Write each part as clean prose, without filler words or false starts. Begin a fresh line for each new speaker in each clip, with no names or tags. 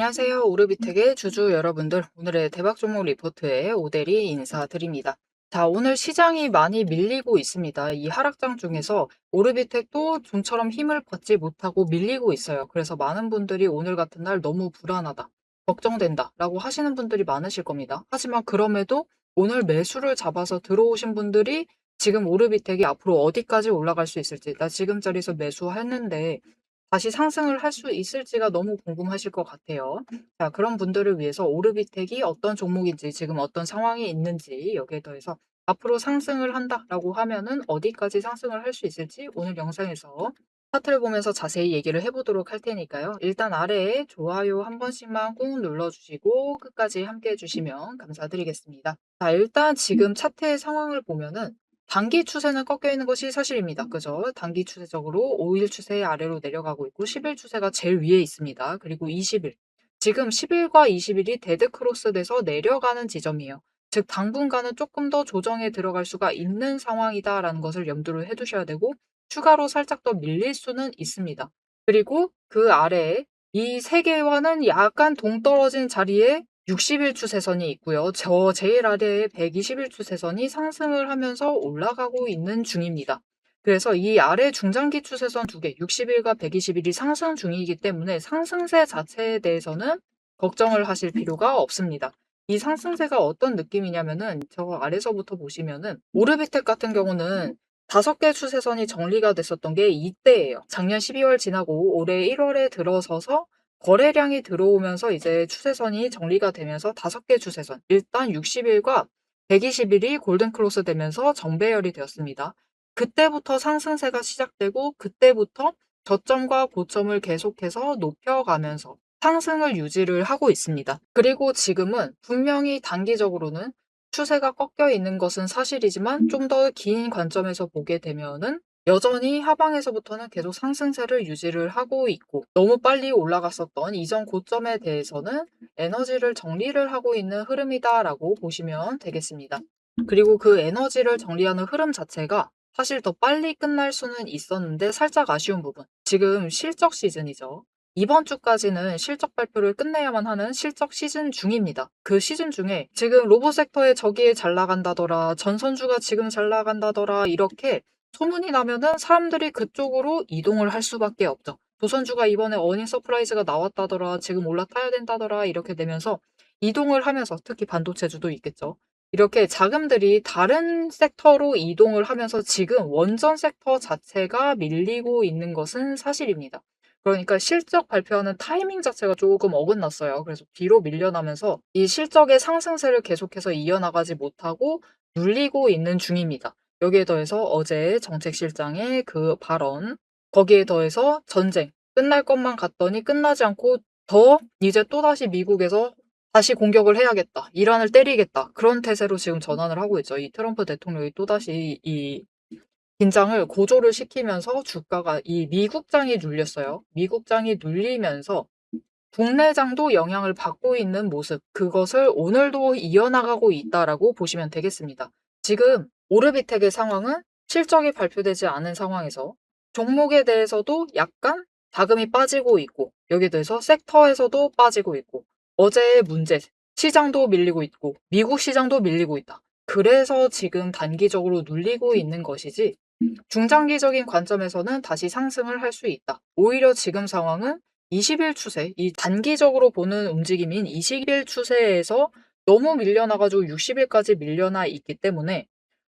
안녕하세요. 오르비텍의 주주 여러분들. 오늘의 대박 종목 리포트에 오대리 인사드립니다. 자, 오늘 시장이 많이 밀리고 있습니다. 이 하락장 중에서 오르비텍도 좀처럼 힘을 받지 못하고 밀리고 있어요. 그래서 많은 분들이 오늘 같은 날 너무 불안하다, 걱정된다 라고 하시는 분들이 많으실 겁니다. 하지만 그럼에도 오늘 매수를 잡아서 들어오신 분들이 지금 오르비텍이 앞으로 어디까지 올라갈 수 있을지, 나 지금 자리에서 매수했는데 다시 상승을 할 수 있을지가 너무 궁금하실 것 같아요. 자, 그런 분들을 위해서 오르비텍이 어떤 종목인지, 지금 어떤 상황이 있는지, 여기에 더해서 앞으로 상승을 한다라고 하면은 어디까지 상승을 할 수 있을지 오늘 영상에서 차트를 보면서 자세히 얘기를 해보도록 할 테니까요. 일단 아래에 좋아요 한 번씩만 꾹 눌러주시고 끝까지 함께 해주시면 감사드리겠습니다. 자, 일단 지금 차트의 상황을 보면은 단기 추세는 꺾여 있는 것이 사실입니다. 그죠? 단기 추세적으로 5일 추세 아래로 내려가고 있고 10일 추세가 제일 위에 있습니다. 그리고 20일. 지금 10일과 20일이 데드 크로스 돼서 내려가는 지점이에요. 즉 당분간은 조금 더 조정에 들어갈 수가 있는 상황이다라는 것을 염두를 해두셔야 되고 추가로 살짝 더 밀릴 수는 있습니다. 그리고 그 아래에 이 세 개와는 약간 동떨어진 자리에 60일 추세선이 있고요. 저 제일 아래에 120일 추세선이 상승을 하면서 올라가고 있는 중입니다. 그래서 이 아래 중장기 추세선 두 개, 60일과 120일이 상승 중이기 때문에 상승세 자체에 대해서는 걱정을 하실 필요가 없습니다. 이 상승세가 어떤 느낌이냐면은 저 아래서부터 보시면은 오르비텍 같은 경우는 5개 추세선이 정리가 됐었던 게 이때예요. 작년 12월 지나고 올해 1월에 들어서서 거래량이 들어오면서 이제 추세선이 정리가 되면서 5개 추세선, 일단 60일과 120일이 골든 크로스 되면서 정배열이 되었습니다. 그때부터 상승세가 시작되고 그때부터 저점과 고점을 계속해서 높여가면서 상승을 유지를 하고 있습니다. 그리고 지금은 분명히 단기적으로는 추세가 꺾여 있는 것은 사실이지만 좀 더 긴 관점에서 보게 되면은 여전히 하방에서부터는 계속 상승세를 유지를 하고 있고 너무 빨리 올라갔었던 이전 고점에 대해서는 에너지를 정리를 하고 있는 흐름이다라고 보시면 되겠습니다. 그리고 그 에너지를 정리하는 흐름 자체가 사실 더 빨리 끝날 수는 있었는데 살짝 아쉬운 부분. 지금 실적 시즌이죠. 이번 주까지는 실적 발표를 끝내야만 하는 실적 시즌 중입니다. 그 시즌 중에 지금 로봇 섹터에 저기에 잘 나간다더라, 전선주가 지금 잘 나간다더라, 이렇게 소문이 나면은 사람들이 그쪽으로 이동을 할 수밖에 없죠. 조선주가 이번에 어닝 서프라이즈가 나왔다더라, 지금 올라타야 된다더라, 이렇게 되면서 이동을 하면서 특히 반도체주도 있겠죠. 이렇게 자금들이 다른 섹터로 이동을 하면서 지금 원전 섹터 자체가 밀리고 있는 것은 사실입니다. 그러니까 실적 발표하는 타이밍 자체가 조금 어긋났어요. 그래서 뒤로 밀려나면서 이 실적의 상승세를 계속해서 이어나가지 못하고 눌리고 있는 중입니다. 여기에 더해서 어제 정책실장의 그 발언, 거기에 더해서 전쟁, 끝날 것만 같더니 끝나지 않고 더 이제 또다시 미국에서 다시 공격을 해야겠다, 이란을 때리겠다, 그런 태세로 지금 전환을 하고 있죠. 이 트럼프 대통령이 또다시 이 긴장을 고조를 시키면서 주가가 이 미국장이 눌렸어요. 미국장이 눌리면서 국내장도 영향을 받고 있는 모습, 그것을 오늘도 이어나가고 있다라고 보시면 되겠습니다. 지금 오르비텍의 상황은 실적이 발표되지 않은 상황에서 종목에 대해서도 약간 자금이 빠지고 있고 여기에 대해서 섹터에서도 빠지고 있고 어제의 문제, 시장도 밀리고 있고 미국 시장도 밀리고 있다. 그래서 지금 단기적으로 눌리고 있는 것이지 중장기적인 관점에서는 다시 상승을 할 수 있다. 오히려 지금 상황은 20일 추세, 이 단기적으로 보는 움직임인 20일 추세에서 너무 밀려나가지고 60일까지 밀려나 있기 때문에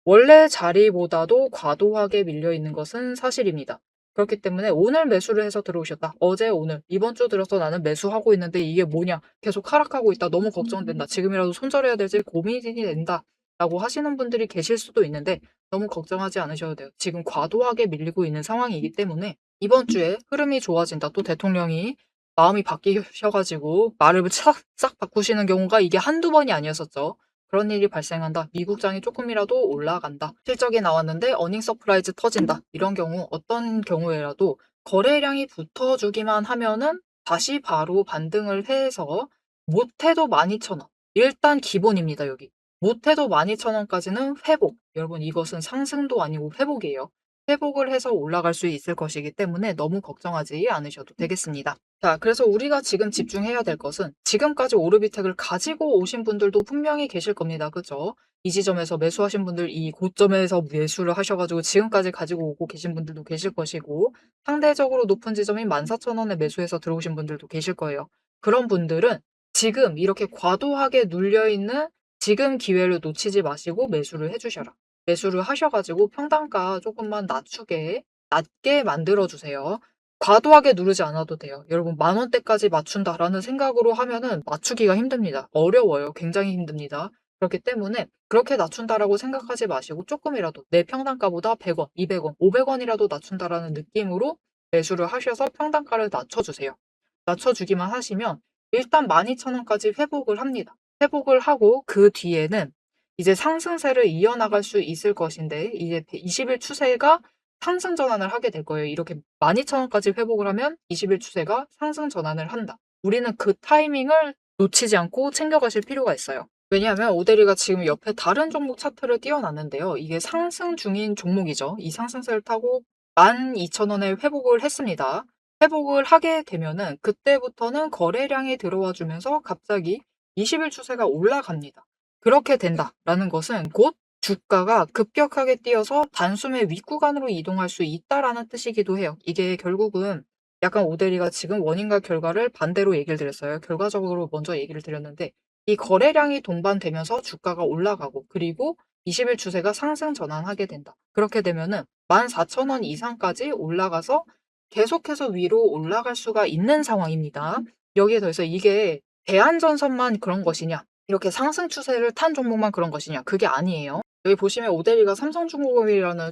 원래 자리보다도 과도하게 밀려 있는 것은 사실입니다. 그렇기 때문에 오늘 매수를 해서 들어오셨다. 어제, 오늘, 이번 주 들어서 나는 매수하고 있는데 이게 뭐냐? 계속 하락하고 있다. 너무 걱정된다. 지금이라도 손절해야 될지 고민이 된다. 라고 하시는 분들이 계실 수도 있는데 너무 걱정하지 않으셔도 돼요. 지금 과도하게 밀리고 있는 상황이기 때문에 이번 주에 흐름이 좋아진다. 또 대통령이 마음이 바뀌셔가지고 말을 싹 바꾸시는 경우가 이게 한두 번이 아니었었죠. 그런 일이 발생한다. 미국장이 조금이라도 올라간다. 실적이 나왔는데 어닝 서프라이즈 터진다. 이런 경우 어떤 경우에라도 거래량이 붙어주기만 하면은 다시 바로 반등을 해서 못해도 12,000원. 일단 기본입니다. 여기. 못해도 12,000원까지는 회복. 여러분 이것은 상승도 아니고 회복이에요. 회복을 해서 올라갈 수 있을 것이기 때문에 너무 걱정하지 않으셔도 되겠습니다. 자, 그래서 우리가 지금 집중해야 될 것은 지금까지 오르비텍을 가지고 오신 분들도 분명히 계실 겁니다. 그죠? 이 지점에서 매수하신 분들, 이 고점에서 매수를 하셔가지고 지금까지 가지고 오고 계신 분들도 계실 것이고, 상대적으로 높은 지점인 14,000원에 매수해서 들어오신 분들도 계실 거예요. 그런 분들은 지금 이렇게 과도하게 눌려있는 지금 기회를 놓치지 마시고 매수를 해주셔라. 매수를 하셔가지고 평단가 조금만 낮게 만들어주세요. 과도하게 누르지 않아도 돼요. 여러분, 10,000원대까지 맞춘다라는 생각으로 하면은 맞추기가 힘듭니다. 어려워요. 굉장히 힘듭니다. 그렇기 때문에 그렇게 낮춘다라고 생각하지 마시고 조금이라도 내 평단가보다 100원, 200원, 500원이라도 낮춘다라는 느낌으로 매수를 하셔서 평단가를 낮춰주세요. 낮춰주기만 하시면 일단 12,000원까지 회복을 합니다. 회복을 하고 그 뒤에는 이제 상승세를 이어나갈 수 있을 것인데 이제 20일 추세가 상승 전환을 하게 될 거예요. 이렇게 12,000원까지 회복을 하면 20일 추세가 상승 전환을 한다. 우리는 그 타이밍을 놓치지 않고 챙겨가실 필요가 있어요. 왜냐하면 오데리가 지금 옆에 다른 종목 차트를 띄워놨는데요. 이게 상승 중인 종목이죠. 이 상승세를 타고 12,000원에 회복을 했습니다. 회복을 하게 되면은 그때부터는 거래량이 들어와 주면서 갑자기 20일 추세가 올라갑니다. 그렇게 된다라는 것은 곧 주가가 급격하게 뛰어서 단숨에 윗구간으로 이동할 수 있다라는 뜻이기도 해요. 이게 결국은 약간 오데리가 지금 원인과 결과를 반대로 얘기를 드렸어요. 결과적으로 먼저 얘기를 드렸는데 이 거래량이 동반되면서 주가가 올라가고 그리고 20일 추세가 상승 전환하게 된다. 그렇게 되면은 14,000원 이상까지 올라가서 계속해서 위로 올라갈 수가 있는 상황입니다. 여기에 더해서 이게 대안전선만 그런 것이냐? 이렇게 상승 추세를 탄 종목만 그런 것이냐? 그게 아니에요. 여기 보시면 오데리가 삼성중공업이라는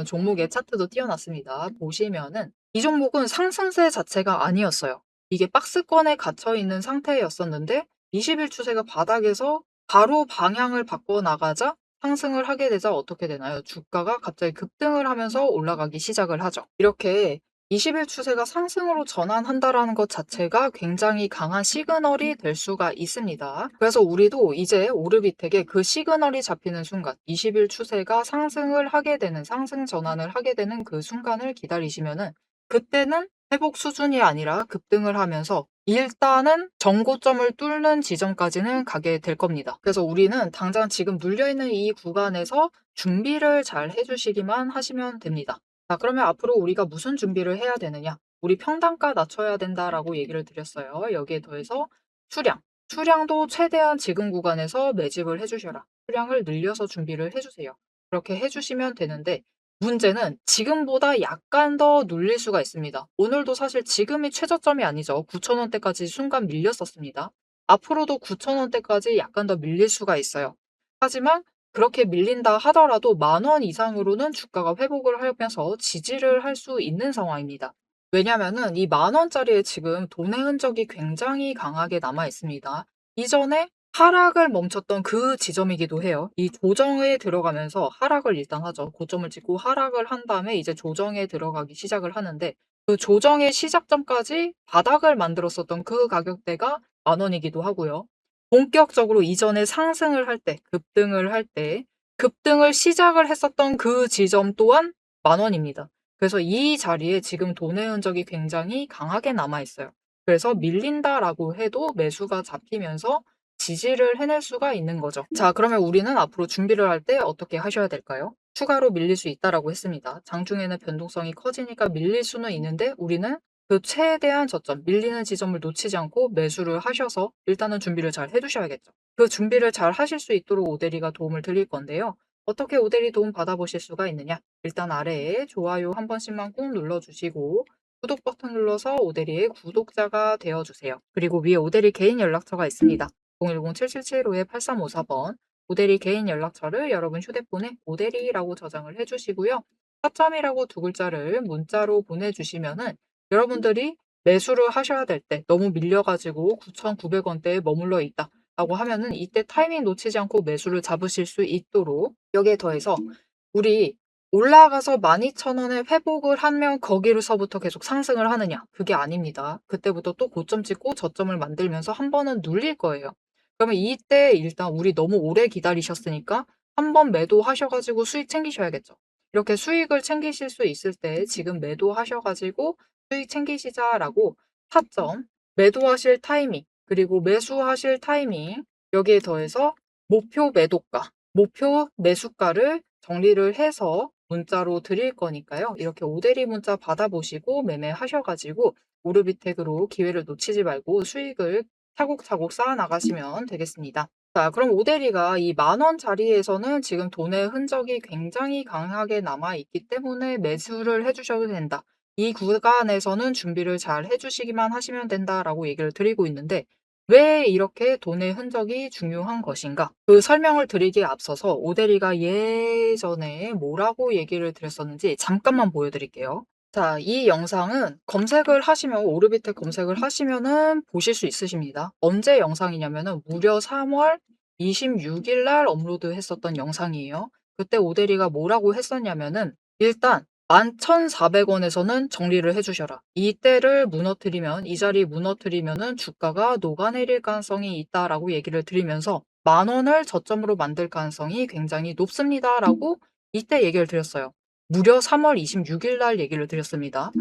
종목의 차트도 띄워놨습니다. 보시면은 이 종목은 상승세 자체가 아니었어요. 이게 박스권에 갇혀 있는 상태였었는데 20일 추세가 바닥에서 바로 방향을 바꿔 나가자 상승을 하게 되자 어떻게 되나요? 주가가 갑자기 급등을 하면서 올라가기 시작을 하죠. 이렇게 20일 추세가 상승으로 전환한다라는 것 자체가 굉장히 강한 시그널이 될 수가 있습니다. 그래서 우리도 이제 오르비텍에 그 시그널이 잡히는 순간 20일 추세가 상승을 하게 되는 상승 전환을 하게 되는 그 순간을 기다리시면은 그때는 회복 수준이 아니라 급등을 하면서 일단은 정고점을 뚫는 지점까지는 가게 될 겁니다. 그래서 우리는 당장 지금 눌려있는 이 구간에서 준비를 잘 해주시기만 하시면 됩니다. 자, 그러면 앞으로 우리가 무슨 준비를 해야 되느냐? 우리 평단가 낮춰야 된다라고 얘기를 드렸어요. 여기에 더해서 수량. 수량도 최대한 지금 구간에서 매집을 해주셔라. 수량을 늘려서 준비를 해주세요. 그렇게 해주시면 되는데 문제는 지금보다 약간 더 눌릴 수가 있습니다. 오늘도 사실 지금이 최저점이 아니죠. 9,000원대까지 순간 밀렸었습니다. 앞으로도 9,000원대까지 약간 더 밀릴 수가 있어요. 하지만 그렇게 밀린다 하더라도 10,000원 이상으로는 주가가 회복을 하면서 지지를 할 수 있는 상황입니다. 왜냐면은 이 10,000원짜리에 지금 돈의 흔적이 굉장히 강하게 남아 있습니다. 이전에 하락을 멈췄던 그 지점이기도 해요. 이 조정에 들어가면서 하락을 일단 하죠. 고점을 찍고 하락을 한 다음에 이제 조정에 들어가기 시작을 하는데 그 조정의 시작점까지 바닥을 만들었었던 그 가격대가 10,000원이기도 하고요. 본격적으로 이전에 상승을 할 때, 급등을 할 때, 급등을 시작을 했었던 그 지점 또한 10,000원입니다. 그래서 이 자리에 지금 돈의 흔적이 굉장히 강하게 남아 있어요. 그래서 밀린다라고 해도 매수가 잡히면서 지지를 해낼 수가 있는 거죠. 자, 그러면 우리는 앞으로 준비를 할 때 어떻게 하셔야 될까요? 추가로 밀릴 수 있다라고 했습니다. 장중에는 변동성이 커지니까 밀릴 수는 있는데 우리는 그 최대한 저점, 밀리는 지점을 놓치지 않고 매수를 하셔서 일단은 준비를 잘 해두셔야겠죠. 그 준비를 잘 하실 수 있도록 오데리가 도움을 드릴 건데요. 어떻게 오데리 도움 받아보실 수가 있느냐? 일단 아래에 좋아요 한 번씩만 꾹 눌러주시고 구독 버튼 눌러서 오데리의 구독자가 되어주세요. 그리고 위에 오데리 개인 연락처가 있습니다. 010-7775-8354번 오데리 개인 연락처를 여러분 휴대폰에 오데리라고 저장을 해주시고요. 타점이라고 두 글자를 문자로 보내주시면은 여러분들이 매수를 하셔야 될 때 너무 밀려가지고 9,900원대에 머물러 있다 라고 하면은 이때 타이밍 놓치지 않고 매수를 잡으실 수 있도록 여기에 더해서 우리 올라가서 12,000원에 회복을 하면 거기로서부터 계속 상승을 하느냐? 그게 아닙니다. 그때부터 또 고점 찍고 저점을 만들면서 한 번은 눌릴 거예요. 그러면 이때 일단 우리 너무 오래 기다리셨으니까 한 번 매도하셔가지고 수익 챙기셔야겠죠. 이렇게 수익을 챙기실 수 있을 때 지금 매도하셔 가지고 수익 챙기시자라고 타점, 매도하실 타이밍, 그리고 매수하실 타이밍, 여기에 더해서 목표 매도가, 목표 매수가를 정리를 해서 문자로 드릴 거니까요. 이렇게 오대리 문자 받아보시고 매매하셔 가지고 오르비텍으로 기회를 놓치지 말고 수익을 차곡차곡 쌓아 나가시면 되겠습니다. 자, 그럼 오대리가 이 10,000원짜리에서는 지금 돈의 흔적이 굉장히 강하게 남아 있기 때문에 매수를 해주셔도 된다. 이 구간에서는 준비를 잘 해주시기만 하시면 된다라고 얘기를 드리고 있는데, 왜 이렇게 돈의 흔적이 중요한 것인가? 그 설명을 드리기에 앞서서 오대리가 예전에 뭐라고 얘기를 드렸었는지 잠깐만 보여드릴게요. 자, 이 영상은 검색을 하시면, 오르비텍 검색을 하시면은 보실 수 있으십니다. 언제 영상이냐면은 무려 3월 26일 날 업로드 했었던 영상이에요. 그때 오대리가 뭐라고 했었냐면은, 일단 11,400원에서는 정리를 해주셔라. 이때를 무너뜨리면, 이 자리 무너뜨리면은 주가가 녹아내릴 가능성이 있다라고 얘기를 드리면서 10,000원을 저점으로 만들 가능성이 굉장히 높습니다라고 이때 얘기를 드렸어요. 무려 3월 26일 날 얘기를 드렸습니다.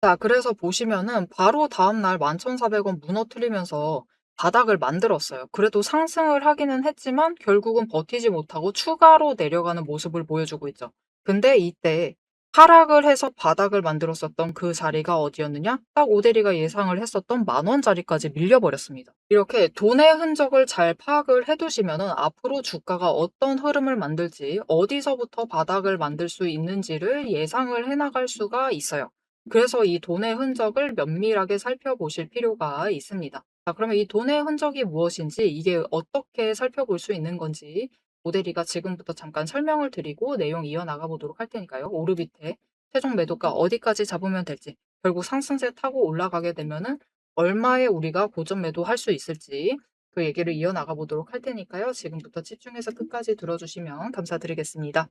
자, 그래서 보시면은 바로 다음날 11,400원 무너뜨리면서 바닥을 만들었어요. 그래도 상승을 하기는 했지만 결국은 버티지 못하고 추가로 내려가는 모습을 보여주고 있죠. 근데 이때 하락을 해서 바닥을 만들었었던 그 자리가 어디였느냐? 딱 오대리가 예상을 했었던 10,000원짜리까지 밀려버렸습니다. 이렇게 돈의 흔적을 잘 파악을 해두시면은 앞으로 주가가 어떤 흐름을 만들지, 어디서부터 바닥을 만들 수 있는지를 예상을 해나갈 수가 있어요. 그래서 이 돈의 흔적을 면밀하게 살펴보실 필요가 있습니다. 자, 그러면 이 돈의 흔적이 무엇인지, 이게 어떻게 살펴볼 수 있는 건지 모델이가 지금부터 잠깐 설명을 드리고 내용 이어나가 보도록 할 테니까요. 오르비텍 최종 매도가 어디까지 잡으면 될지, 결국 상승세 타고 올라가게 되면은 얼마에 우리가 고점 매도할 수 있을지 그 얘기를 이어나가 보도록 할 테니까요. 지금부터 집중해서 끝까지 들어주시면 감사드리겠습니다.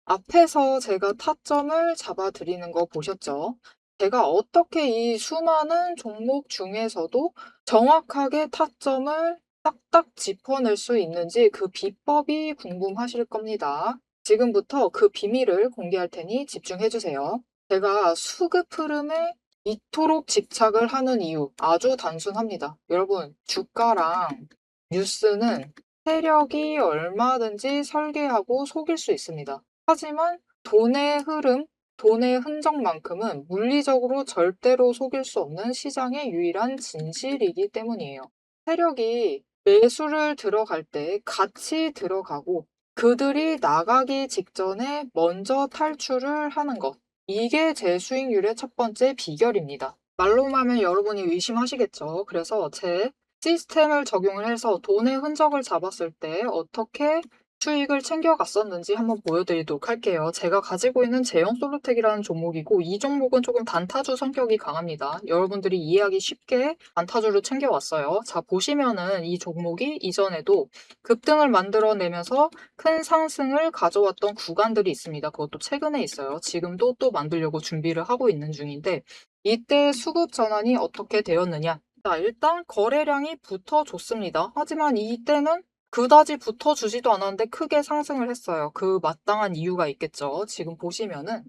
앞에서 제가 타점을 잡아 드리는 거 보셨죠? 제가 어떻게 이 수많은 종목 중에서도 정확하게 타점을 딱딱 짚어낼 수 있는지 그 비법이 궁금하실 겁니다. 지금부터 그 비밀을 공개할 테니 집중해 주세요. 제가 수급 흐름에 이토록 집착을 하는 이유 아주 단순합니다. 여러분, 주가랑 뉴스는 세력이 얼마든지 설계하고 속일 수 있습니다. 하지만 돈의 흐름, 돈의 흔적만큼은 물리적으로 절대로 속일 수 없는 시장의 유일한 진실이기 때문이에요. 세력이 매수를 들어갈 때 같이 들어가고 그들이 나가기 직전에 먼저 탈출을 하는 것. 이게 제 수익률의 첫 번째 비결입니다. 말로만 하면 여러분이 의심하시겠죠. 그래서 제 시스템을 적용을 해서 돈의 흔적을 잡았을 때 어떻게 수익을 챙겨갔었는지 한번 보여드리도록 할게요. 제가 가지고 있는 제형솔루텍이라는 종목이고 이 종목은 조금 단타주 성격이 강합니다. 여러분들이 이해하기 쉽게 단타주를 챙겨왔어요. 자, 보시면은 이 종목이 이전에도 급등을 만들어내면서 큰 상승을 가져왔던 구간들이 있습니다. 그것도 최근에 있어요. 지금도 또 만들려고 준비를 하고 있는 중인데 이때 수급 전환이 어떻게 되었느냐? 자, 일단 거래량이 붙어줬습니다. 하지만 이때는 그다지 붙어주지도 않았는데 크게 상승을 했어요. 그 마땅한 이유가 있겠죠. 지금 보시면은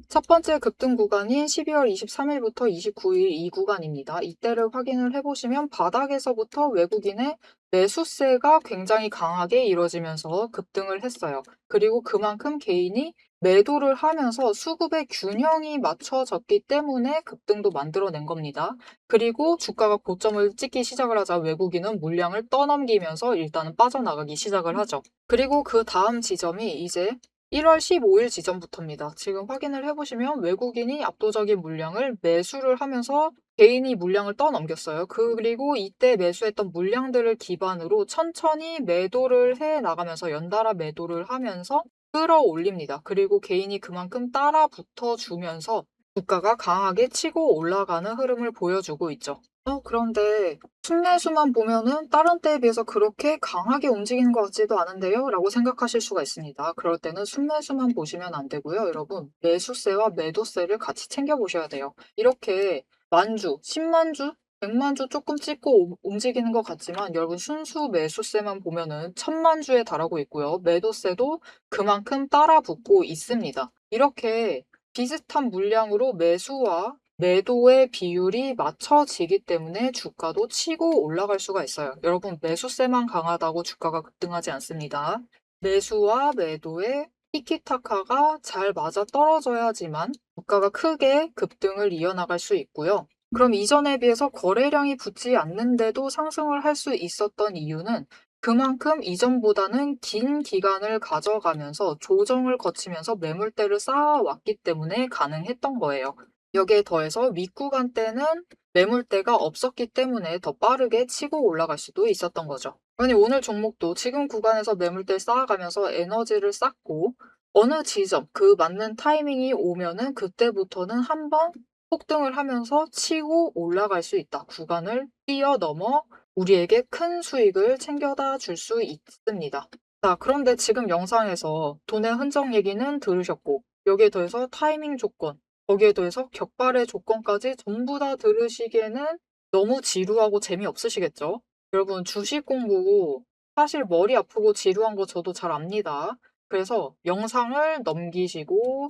첫 번째 급등 구간인 12월 23일부터 29일 이 구간입니다. 이때를 확인을 해보시면 바닥에서부터 외국인의 매수세가 굉장히 강하게 이루어지면서 급등을 했어요. 그리고 그만큼 개인이 매도를 하면서 수급의 균형이 맞춰졌기 때문에 급등도 만들어낸 겁니다. 그리고 주가가 고점을 찍기 시작을 하자 외국인은 물량을 떠넘기면서 일단은 빠져나가기 시작을 하죠. 그리고 그 다음 지점이 이제 1월 15일 지점부터입니다. 지금 확인을 해보시면 외국인이 압도적인 물량을 매수를 하면서 개인이 물량을 떠넘겼어요. 그리고 이때 매수했던 물량들을 기반으로 천천히 매도를 해 나가면서 연달아 매도를 하면서 끌어올립니다. 그리고 개인이 그만큼 따라 붙어주면서 주가가 강하게 치고 올라가는 흐름을 보여주고 있죠. 그런데 순매수만 보면은 다른 때에 비해서 그렇게 강하게 움직이는 것 같지도 않은데요? 라고 생각하실 수가 있습니다. 그럴 때는 순매수만 보시면 안 되고요. 여러분, 매수세와 매도세를 같이 챙겨보셔야 돼요. 이렇게 만주, 10만주? 100만 주 조금 찍고 움직이는 것 같지만 여러분 순수 매수세만 보면은 1000만 주에 달하고 있고요. 매도세도 그만큼 따라 붙고 있습니다. 이렇게 비슷한 물량으로 매수와 매도의 비율이 맞춰지기 때문에 주가도 치고 올라갈 수가 있어요. 여러분 매수세만 강하다고 주가가 급등하지 않습니다. 매수와 매도의 티키타카가 잘 맞아떨어져야지만 주가가 크게 급등을 이어나갈 수 있고요. 그럼 이전에 비해서 거래량이 붙지 않는데도 상승을 할 수 있었던 이유는 그만큼 이전보다는 긴 기간을 가져가면서 조정을 거치면서 매물대를 쌓아왔기 때문에 가능했던 거예요. 여기에 더해서 윗구간 때는 매물대가 없었기 때문에 더 빠르게 치고 올라갈 수도 있었던 거죠. 아니 오늘 종목도 지금 구간에서 매물대 쌓아가면서 에너지를 쌓고 어느 지점 그 맞는 타이밍이 오면은 그때부터는 한번 폭등을 하면서 치고 올라갈 수 있다. 구간을 뛰어넘어 우리에게 큰 수익을 챙겨다 줄 수 있습니다. 자, 그런데 지금 영상에서 돈의 흔적 얘기는 들으셨고 여기에 더해서 타이밍 조건, 거기에 더해서 격발의 조건까지 전부 다 들으시기에는 너무 지루하고 재미없으시겠죠? 여러분 주식 공부 사실 머리 아프고 지루한 거 저도 잘 압니다. 그래서 영상을 넘기시고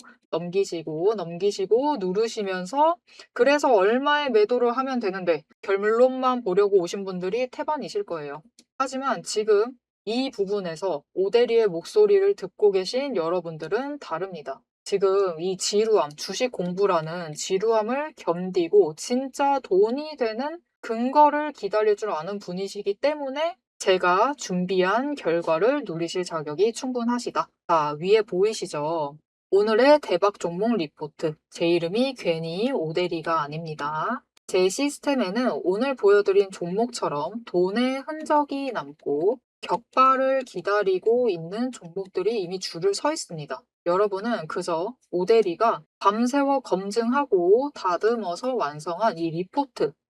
누르시면서 그래서 얼마에 매도를 하면 되는데 결론만 보려고 오신 분들이 태반이실 거예요. 하지만 지금 이 부분에서 오대리의 목소리를 듣고 계신 여러분들은 다릅니다. 지금 이 지루함, 주식 공부라는 지루함을 견디고 진짜 돈이 되는 근거를 기다릴 줄 아는 분이시기 때문에 제가 준비한 결과를 누리실 자격이 충분하시다. 자, 위에 보이시죠? 오늘의 대박 종목 리포트. 제 이름이 괜히 오대리가 아닙니다. 제 시스템에는 오늘 보여드린 종목처럼 돈의 흔적이 남고 격발을 기다리고 있는 종목들이 이미 줄을 서 있습니다. 여러분은 그저 오대리가 밤새워 검증하고 다듬어서 완성한 이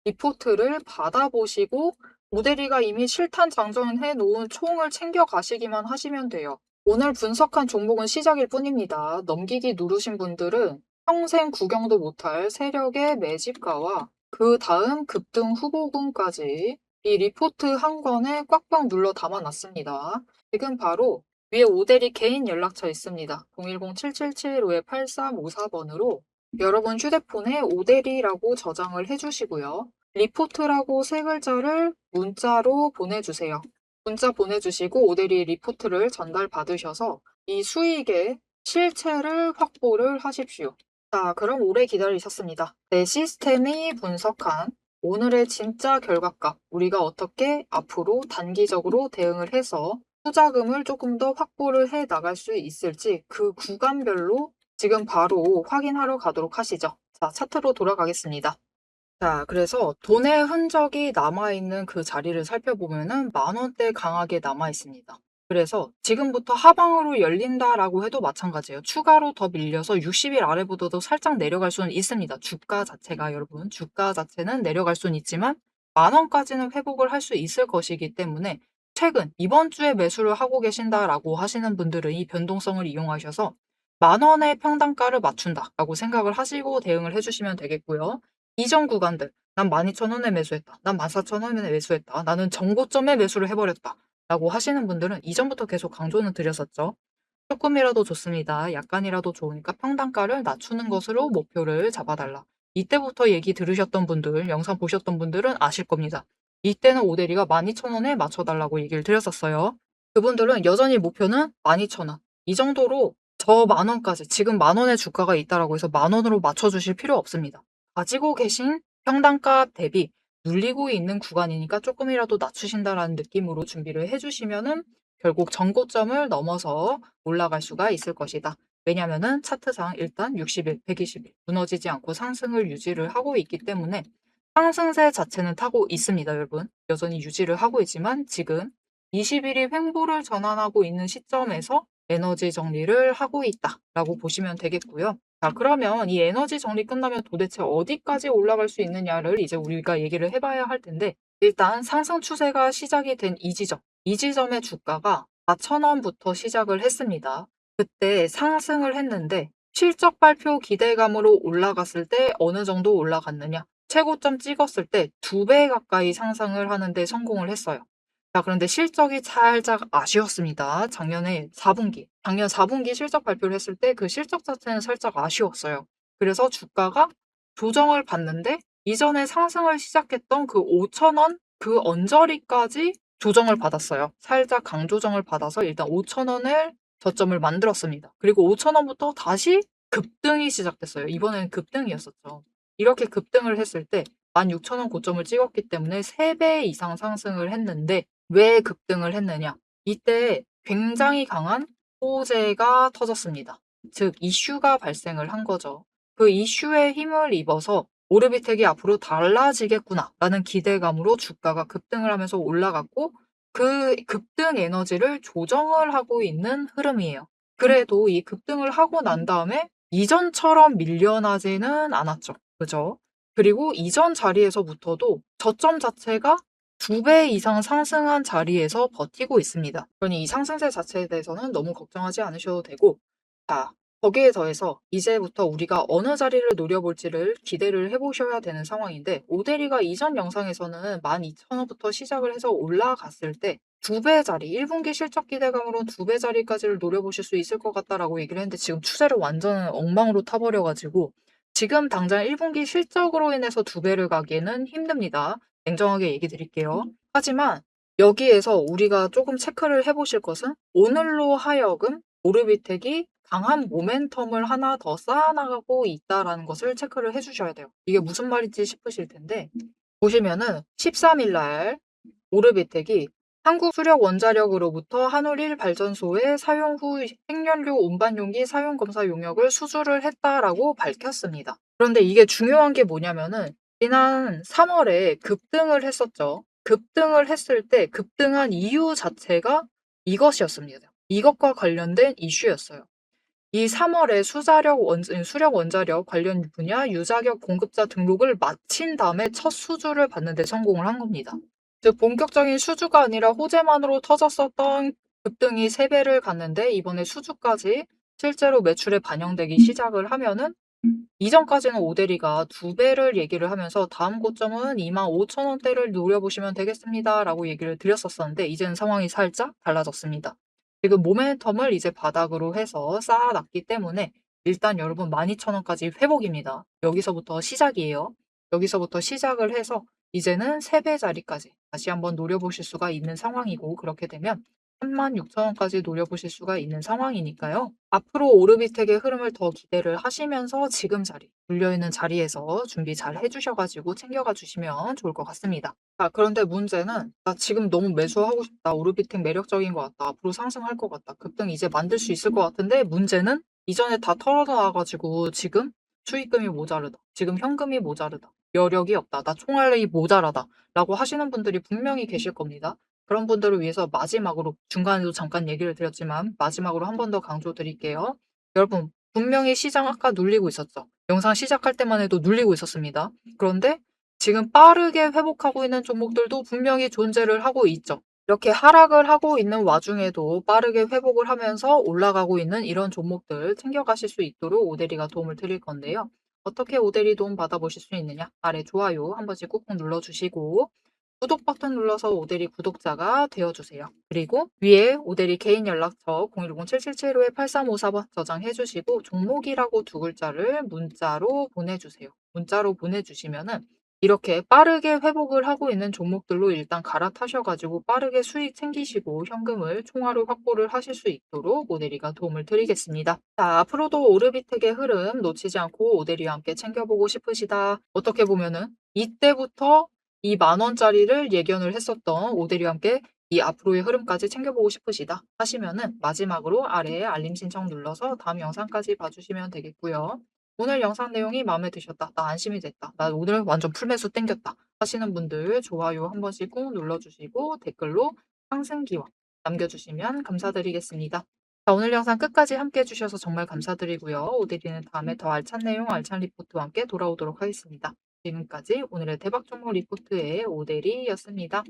리포트를 받아보시고 오대리가 이미 실탄 장전해 놓은 총을 챙겨 가시기만 하시면 돼요. 오늘 분석한 종목은 시작일 뿐입니다. 넘기기 누르신 분들은 평생 구경도 못할 세력의 매집가와 그 다음 급등 후보군까지 이 리포트 한 권에 꽉꽉 눌러 담아놨습니다. 지금 바로 위에 오대리 개인 연락처 있습니다. 010-777-8354번으로 여러분 휴대폰에 오대리라고 저장을 해주시고요. 리포트라고 세 글자를 문자로 보내주세요. 문자 보내주시고 오대리 리포트를 전달받으셔서 이 수익의 실체를 확보를 하십시오. 자, 그럼 오래 기다리셨습니다. 내 시스템이 분석한 오늘의 진짜 결과값, 우리가 어떻게 앞으로 단기적으로 대응을 해서 투자금을 조금 더 확보를 해 나갈 수 있을지 그 구간별로 지금 바로 확인하러 가도록 하시죠. 자, 차트로 돌아가겠습니다. 자, 그래서 돈의 흔적이 남아있는 그 자리를 살펴보면은 10,000원대 강하게 남아있습니다. 그래서 지금부터 하방으로 열린다라고 해도 마찬가지예요. 추가로 더 밀려서 60일 아래보다도 살짝 내려갈 수는 있습니다. 주가 자체가 여러분, 주가 자체는 내려갈 수는 있지만 10,000원까지는 회복을 할 수 있을 것이기 때문에 최근 이번 주에 매수를 하고 계신다라고 하시는 분들은 이 변동성을 이용하셔서 10,000원의 평단가를 맞춘다라고 생각을 하시고 대응을 해주시면 되겠고요. 이전 구간들, 난 12,000원에 매수했다. 난 14,000원에 매수했다. 나는 정고점에 매수를 해버렸다. 라고 하시는 분들은 이전부터 계속 강조는 드렸었죠. 조금이라도 좋습니다. 약간이라도 좋으니까 평단가를 낮추는 것으로 목표를 잡아달라. 이때부터 얘기 들으셨던 분들, 영상 보셨던 분들은 아실 겁니다. 이때는 오대리가 12,000원에 맞춰달라고 얘기를 드렸었어요. 그분들은 여전히 목표는 12,000원. 이 정도로 저 10,000원까지, 지금 10,000원의 주가가 있다라고 해서 10,000원으로 맞춰주실 필요 없습니다. 가지고 계신 평단가 대비 눌리고 있는 구간이니까 조금이라도 낮추신다라는 느낌으로 준비를 해주시면은 결국 전고점을 넘어서 올라갈 수가 있을 것이다. 왜냐면은 차트상 일단 60일, 120일 무너지지 않고 상승을 유지를 하고 있기 때문에 상승세 자체는 타고 있습니다, 여러분. 여전히 유지를 하고 있지만 지금 20일이 횡보를 전환하고 있는 시점에서 에너지 정리를 하고 있다라고 보시면 되겠고요. 자, 그러면 이 에너지 정리 끝나면 도대체 어디까지 올라갈 수 있느냐를 이제 우리가 얘기를 해봐야 할 텐데 일단 상승 추세가 시작이 된 이 지점의 주가가 4,000원부터 시작을 했습니다. 그때 상승을 했는데 실적 발표 기대감으로 올라갔을 때 어느 정도 올라갔느냐? 최고점 찍었을 때 2배 가까이 상승을 하는 데 성공을 했어요. 자, 그런데 실적이 살짝 아쉬웠습니다. 작년 4분기 실적 발표를 했을 때 그 실적 자체는 살짝 아쉬웠어요. 그래서 주가가 조정을 받는데 이전에 상승을 시작했던 그 5,000원 그 언저리까지 조정을 받았어요. 살짝 강조정을 받아서 일단 5,000원을 저점을 만들었습니다. 그리고 5,000원부터 다시 급등이 시작됐어요. 이번에는 급등이었었죠. 이렇게 급등을 했을 때 16,000원 고점을 찍었기 때문에 3배 이상 상승을 했는데 왜 급등을 했느냐? 이때 굉장히 강한 호재가 터졌습니다. 즉 이슈가 발생을 한 거죠. 그 이슈에 힘을 입어서 오르비텍이 앞으로 달라지겠구나라는 기대감으로 주가가 급등을 하면서 올라갔고 그 급등 에너지를 조정을 하고 있는 흐름이에요. 그래도 이 급등을 하고 난 다음에 이전처럼 밀려나지는 않았죠. 그죠? 그리고 이전 자리에서부터도 저점 자체가 2배 이상 상승한 자리에서 버티고 있습니다. 그러니 이 상승세 자체에 대해서는 너무 걱정하지 않으셔도 되고, 자, 거기에 더해서 이제부터 우리가 어느 자리를 노려볼지를 기대를 해보셔야 되는 상황인데, 오데리가 이전 영상에서는 12,000원부터 시작을 해서 올라갔을 때 2배 자리, 1분기 실적 기대감으로 2배 자리까지를 노려보실 수 있을 것 같다라고 얘기를 했는데 지금 추세를 완전 엉망으로 타버려가지고 지금 당장 1분기 실적으로 인해서 2배를 가기에는 힘듭니다. 냉정하게 얘기 드릴게요. 하지만 여기에서 우리가 조금 체크를 해보실 것은 오늘로 하여금 오르비텍이 강한 모멘텀을 하나 더 쌓아나가고 있다라는 것을 체크를 해주셔야 돼요. 이게 무슨 말인지 싶으실 텐데 보시면은 13일 날 오르비텍이 한국 수력 원자력으로부터 한울1 발전소의 사용 후 핵연료 운반용기 사용 검사 용역을 수주를 했다라고 밝혔습니다. 그런데 이게 중요한 게 뭐냐면은 지난 3월에 급등을 했었죠. 급등을 했을 때 급등한 이유 자체가 이것이었습니다. 이것과 관련된 이슈였어요. 이 3월에 수력 원자력 관련 분야 유자격 공급자 등록을 마친 다음에 첫 수주를 받는 데 성공을 한 겁니다. 즉 본격적인 수주가 아니라 호재만으로 터졌었던 급등이 3배를 갔는데 이번에 수주까지 실제로 매출에 반영되기 시작을 하면은 이전까지는 오데리가 2배를 얘기를 하면서 다음 고점은 25,000원대를 노려보시면 되겠습니다라고 얘기를 드렸었었는데 이제는 상황이 살짝 달라졌습니다. 지금 모멘텀을 이제 바닥으로 해서 쌓아놨기 때문에 일단 여러분 12,000원까지 회복입니다. 여기서부터 시작이에요. 여기서부터 시작을 해서 이제는 3배 자리까지 다시 한번 노려보실 수가 있는 상황이고 그렇게 되면 36,000원까지 노려보실 수가 있는 상황이니까요. 앞으로 오르비텍의 흐름을 더 기대를 하시면서 지금 자리, 물려있는 자리에서 준비 잘 해주셔가지고 챙겨가 주시면 좋을 것 같습니다. 자, 그런데 문제는 나 지금 너무 매수하고 싶다. 오르비텍 매력적인 것 같다. 앞으로 상승할 것 같다. 급등 이제 만들 수 있을 것 같은데 문제는 이전에 다 털어놔가지고 지금 수익금이 모자르다. 지금 현금이 모자르다. 여력이 없다. 나 총알이 모자라다. 라고 하시는 분들이 분명히 계실 겁니다. 그런 분들을 위해서 마지막으로 중간에도 잠깐 얘기를 드렸지만 마지막으로 한 번 더 강조드릴게요. 여러분 분명히 시장 아까 눌리고 있었죠. 영상 시작할 때만 해도 눌리고 있었습니다. 그런데 지금 빠르게 회복하고 있는 종목들도 분명히 존재를 하고 있죠. 이렇게 하락을 하고 있는 와중에도 빠르게 회복을 하면서 올라가고 있는 이런 종목들 챙겨가실 수 있도록 오데리가 도움을 드릴 건데요. 어떻게 오데리 도움 받아보실 수 있느냐? 아래 좋아요 한 번씩 꾹꾹 눌러주시고 구독 버튼 눌러서 오데리 구독자가 되어주세요. 그리고 위에 오데리 개인 연락처 010-7775-8354번 저장해 주시고 종목이라고 2글자를 문자로 보내주세요. 문자로 보내주시면은 이렇게 빠르게 회복을 하고 있는 종목들로 일단 갈아타셔가지고 빠르게 수익 챙기시고 현금을 총알로 확보를 하실 수 있도록 오데리가 도움을 드리겠습니다. 자, 앞으로도 오르비텍의 흐름 놓치지 않고 오데리와 함께 챙겨보고 싶으시다. 어떻게 보면은 이때부터 이 10,000원짜리를 예견을 했었던 오데리와 함께 이 앞으로의 흐름까지 챙겨보고 싶으시다 하시면은 마지막으로 아래에 알림 신청 눌러서 다음 영상까지 봐주시면 되겠고요. 오늘 영상 내용이 마음에 드셨다. 나 안심이 됐다. 나 오늘 완전 풀매수 땡겼다. 하시는 분들 좋아요 한 번씩 꾹 눌러주시고 댓글로 상승기원 남겨주시면 감사드리겠습니다. 자, 오늘 영상 끝까지 함께 해주셔서 정말 감사드리고요. 오데리는 다음에 더 알찬 내용, 알찬 리포트와 함께 돌아오도록 하겠습니다. 지금까지 오늘의 대박 종목 리포트의 오데리였습니다.